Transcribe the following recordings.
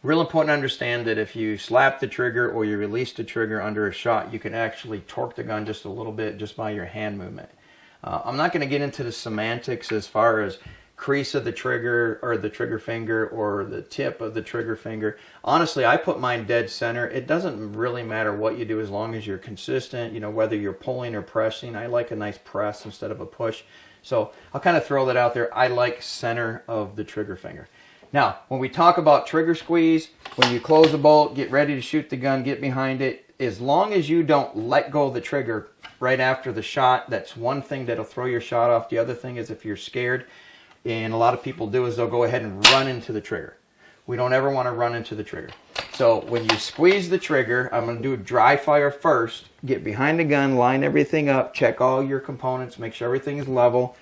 Real important to understand that if you slap the trigger or you release the trigger under a shot, you can actually torque the gun just a little bit just by your hand movement. I'm not going to get into the semantics as far as crease of the trigger or the trigger finger or the tip of the trigger finger. Honestly, I put mine dead center. It doesn't really matter what you do as long as you're consistent, you know, whether you're pulling or pressing. I like a nice press instead of a push. So I'll kind of throw that out there. I like center of the trigger finger. Now, when we talk about trigger squeeze, when you close the bolt, get ready to shoot the gun, get behind it, as long as you don't let go of the trigger right after the shot, that's one thing that'll throw your shot off. The other thing is if you're scared, and a lot of people do, is they'll go ahead and run into the trigger. We don't ever want to run into the trigger. So when you squeeze the trigger, I'm going to do a dry fire first. Get behind the gun, line everything up, check all your components, make sure everything is level.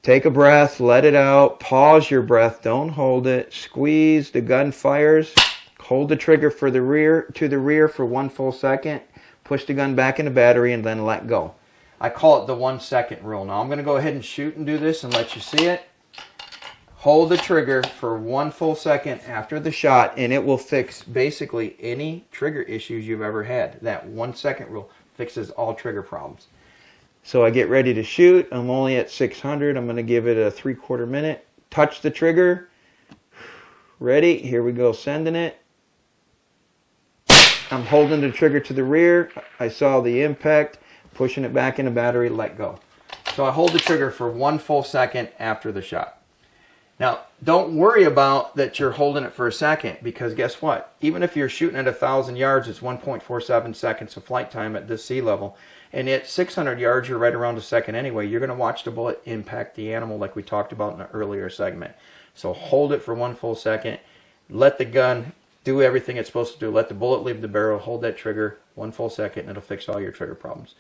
Take a breath, let it out, pause your breath, don't hold it, squeeze, the gun fires, hold the trigger for the rear to the rear for 1 full second, push the gun back in the battery, and then let go. I call it the 1 second rule. Now I'm going to go ahead and shoot and do this and let you see it. Hold the trigger for 1 full second after the shot, and it will fix basically any trigger issues you've ever had. That 1 second rule fixes all trigger problems. So I get ready to shoot. I'm only at 600. I'm going to give it a 3/4 minute. Touch the trigger. Ready? Here we go, sending it. I'm holding the trigger to the rear. I saw the impact. Pushing it back in the battery, let go. So I hold the trigger for 1 full second after the shot. Now, don't worry about that you're holding it for a second, because guess what? Even if you're shooting at 1,000 yards, it's 1.47 seconds of flight time at this sea level. And at 600 yards, you're right around a second anyway. You're going to watch the bullet impact the animal like we talked about in an earlier segment. So hold it for 1 full second. Let the gun do everything it's supposed to do. Let the bullet leave the barrel. Hold that trigger 1 full second, and it'll fix all your trigger problems.